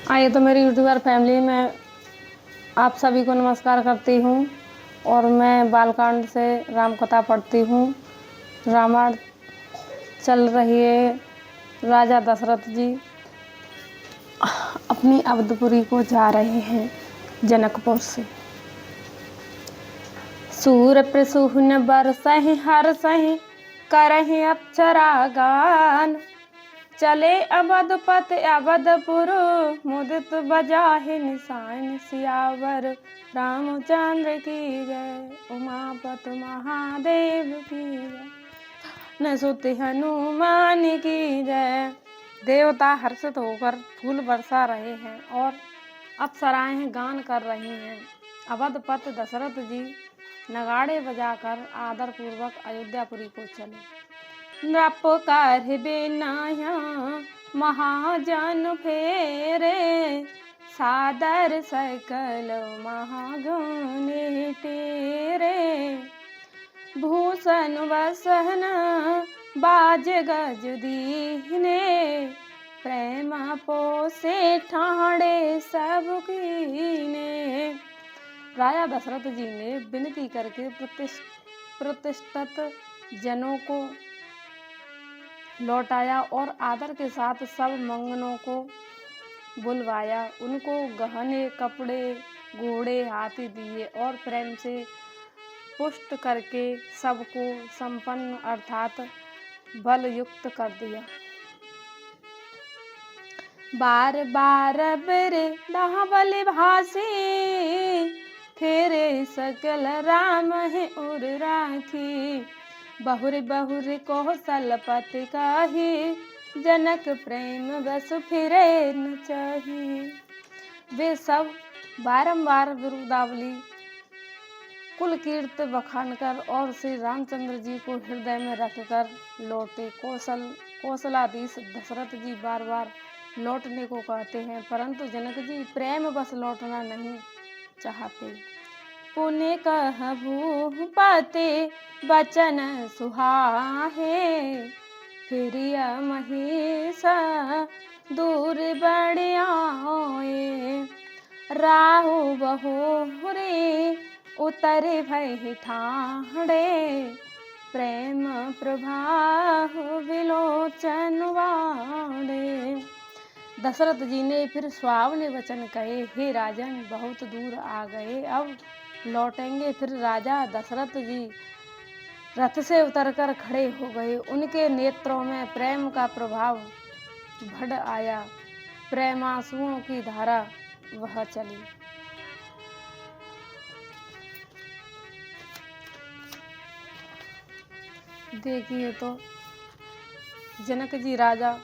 आइए तो मेरी यूट्यूबर फैमिली में आप सभी को नमस्कार करती हूँ और मैं बालकांड से राम कथा पढ़ती हूँ। रामायण चल रही है। राजा दशरथ जी अपनी अवधपुरी को जा रहे हैं जनकपुर से। सूर प्रसून बरसहि हरसहि करहि अप्सरा गान, चले अवधपति अवधपुर मुदित बजाहि निशान। सियावर रामचंद्र की जय, उमापति महादेव की जय, न सुत हनुमान की जय। देवता हर्षित होकर फूल बरसा रहे हैं और अप्सराएं गान कर रही हैं। अवधपति दशरथ जी नगाड़े बजाकर आदर पूर्वक अयोध्यापुरी को चले। नृपकार बिनाया महाजन फेरे, सादर सकल महागुण तेरे। भूषण वसन बाज गज दीने, प्रेम पोसे ठाणे सब कीने। राजा दशरथ जी ने विनती करके प्रतिष्ठित जनों को लौटाया और आदर के साथ सब मंगनों को बुलवाया। उनको गहने, कपड़े, घोड़े, हाथी दिए और प्रेम से पुष्ट करके सबको संपन्न अर्थात बल युक्त कर दिया। बार बार बेरे दावल भासी, फेरे सकल राम है उर राखी। बहुर बहुर कौशलपति काही, जनक प्रेम बस फिरे न चाही। वे सब बारंबार बिरुदावली कुल कीर्त बखान कर और श्री रामचंद्र जी को हृदय में रखकर लौटे। कौशलाधीश दशरथ जी बार बार लौटने को कहते हैं, परंतु जनक जी प्रेम बस लौटना नहीं चाहते। पुण्य कह भूपते बचन सुहाहे, फिर महेश दूर बढ़ आए। राहु बहुरे उतरे भय ठाणे, प्रेम प्रभाव विलोचन वाड़े। दशरथ जी ने फिर सुहावने वचन कहे, हे राजन बहुत दूर आ गए, अब लौटेंगे। फिर राजा दशरथ जी रथ से उतरकर खड़े हो गए। उनके नेत्रों में प्रेम का प्रभाव बढ़ आया, प्रेमांसुओं की धारा वह चली। देखिए तो जनक जी राजा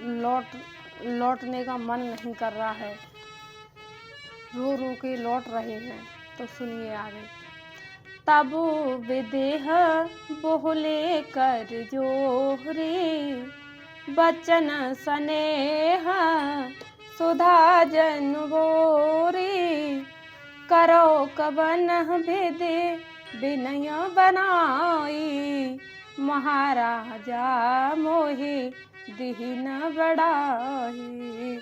लौटने का मन नहीं कर रहा है, रो रो के लौट रहे हैं। तो सुनिए आगे। तब विदेह बोले कर जोरे, बचन स्नेह सुधा जन बोरे। करो कवन विदे विनय बनाई, महाराजा मोहि दीन बढ़ाई।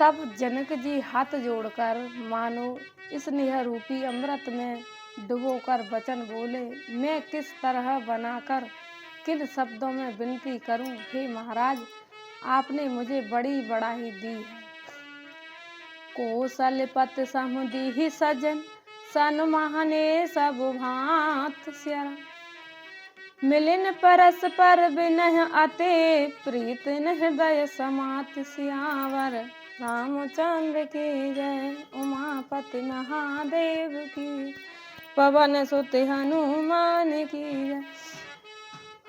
तब जनक जी हाथ जोड़कर मानो स्नेह रूपी अमृत में डुबोकर वचन बोले, मैं किस तरह बनाकर किन शब्दों में विनती करूं। हे महाराज, आपने मुझे बड़ी बढ़ाई दी है। कौशलपति समुदि सजन, सन्माने सब भांत स्यारा। मिलिन परस्पर विनय अते, प्रीत हृदय समात। सियावर रामचंद्र की जय, उमापति महादेव की, पवन सुत हनुमान की जय।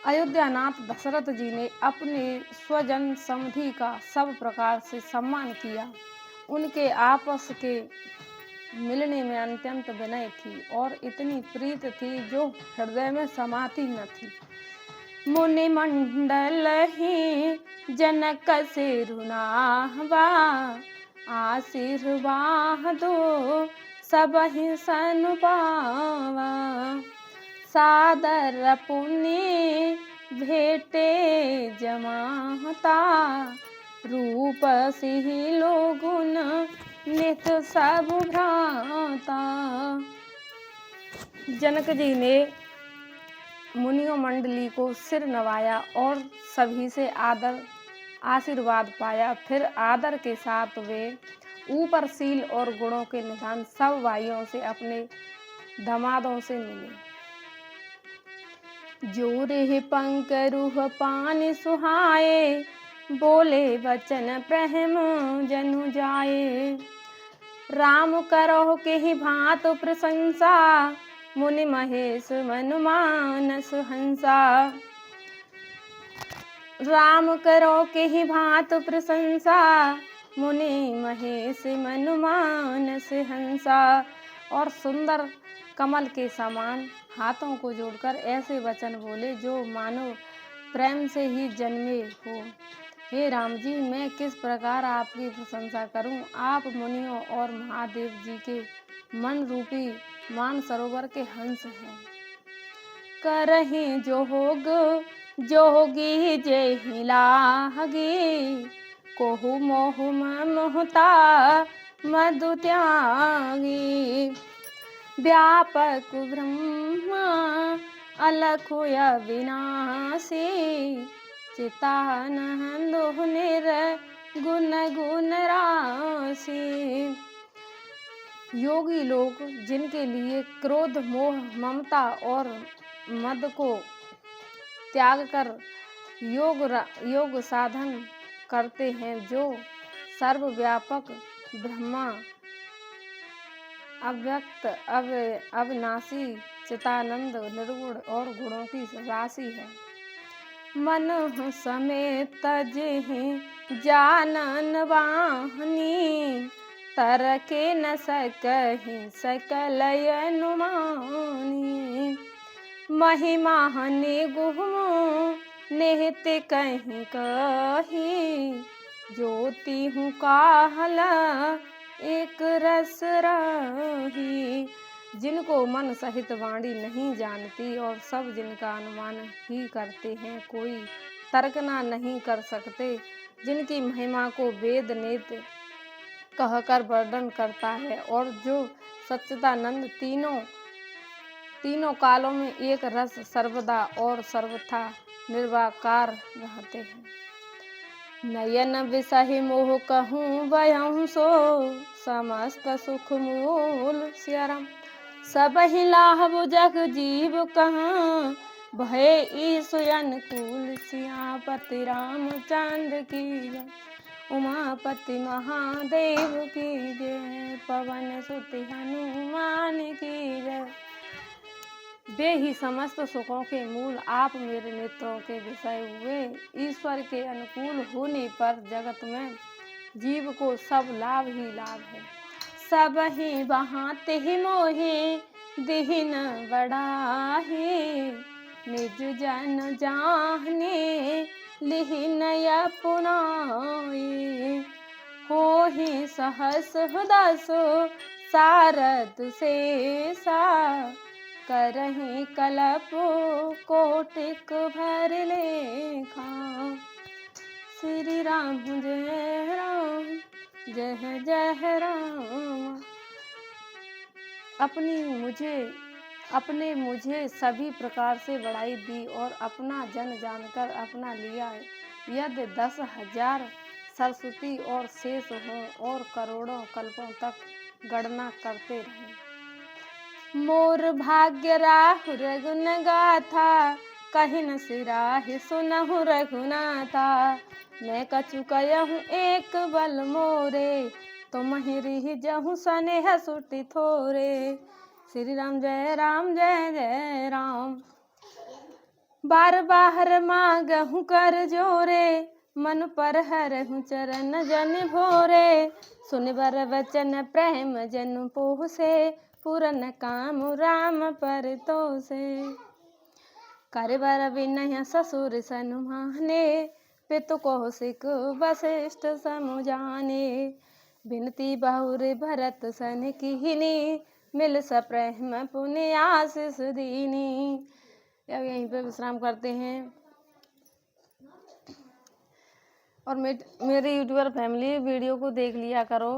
अयोध्यानाथ दशरथ जी ने अपने स्वजन समधि का सब प्रकार से सम्मान किया। उनके आपस के मिलने में अत्यंत विनय थी और इतनी प्रीत थी जो हृदय में समाती न थी। मुनि मंडल ही जनक सिरुनावा, आशीर्वाद दो सब ही सन पावा। सादर पुण्य भेटे जमाता, रूप सिहि लोगुन नित सब भ्राता। जनक जी ने मुनियों मंडली को सिर नवाया और सभी से आशीर्वाद पाया। फिर आदर के साथ वे ऊपर शील और गुणों के निधान सब भाइयों से अपने दामादों से मिले। जो रेह पंक रूह पान सुहाए, बोले वचन प्रेम जनु जाए। राम करो के ही भांत प्रशंसा, मुनि महेश मनु मानस हंसा। राम करो के ही भांत प्रशंसा, मुनि महेश मनु मानस हंसा। और सुंदर कमल के समान हाथों को जोड़कर ऐसे वचन बोले जो मानो प्रेम से ही जन्मे हो। हे राम जी, मैं किस प्रकार आपकी प्रशंसा करूं? आप मुनियों और महादेव जी के मन रूपी मानसरोवर के हंस हैं। करहि जोग जोगी जेहि लागी, कोहु मोहु मोहता मधु त्यागी। व्यापक ब्रह्मा अलख अविनाशी, चितानंद निर्गुण गुण राशि। योगी लोग जिनके लिए क्रोध मोह ममता और मद को त्याग कर योग साधन करते हैं, जो सर्वव्यापक ब्रह्मा अव्यक्त अविनाशी चितानंद निर्गुण और गुणों की राशि है। मन समेत जिहि जानन वाहनी, तरके न सकहि सकल अनुमानी। महिमा निगुण निहित कहीं कही, ज्योति हूँ काहला एक रस रही। जिनको मन सहित वाणी नहीं जानती और सब जिनका अनुमान ही करते हैं, कोई तर्कना नहीं कर सकते। जिनकी महिमा को वेद नेत कहकर वर्णन करता है और जो सच्चिदानंद तीनों कालों में एक रस सर्वदा और सर्वथा निर्वाकार रहते हैं। नयन विषहि मोह कहूँ बयहु सो, समस्त सुख मूल सियाराम। सबहि लाभ जग जीव कहाँ, भय ईश अनुकूल सियापति रामचंद्र की जय। उमापति महादेव की जय, पवन सुत हनुमान की जय। वे ही समस्त सुखों के मूल, आप मेरे नेत्रों के विषय हुए। ईश्वर के अनुकूल होने पर जगत में जीव को सब लाभ ही लाभ है। सब ही बहाते ही मोहे दीन बढ़ाहे, निज जन जाहने लिहिन अपनाए। हो ही सहस दस सारद शेषा, करहि कलप कोटिक भर लेखा। श्री राम जय राम जय जय राम। अपने मुझे सभी प्रकार से बढ़ाई दी और अपना जन जानकर अपना लिया। यदि 10,000 सरस्वती और शेष हों और करोड़ों कल्पों तक गणना करते रहें। मोर भाग्य राहु रघुन गाथा, कहि न सिराहि सुनहु रघुनाथा। मैं कछु कयहूँ एक बल मोरे, तुमहि रिहिजहु सनेह सुटि थोरे। श्री राम जय जय राम। बार बार मांगहूँ कर जोरे, मन पर हरहूँ चरण जन भोरे। सुन बर वचन प्रेम जन पोसे, पूरन काम राम पर तोसे। कर बर विनय ससुर सनुमाने, पितु कौशिक वशिष्ठ समुजाने। बिनती बहुर भरत सन कीनी, मिल सप्रेम पुण्य आशीष दीनी। अब यहीं पे विश्राम करते हैं। और मेरी यूट्यूबर फैमिली वीडियो को देख लिया करो।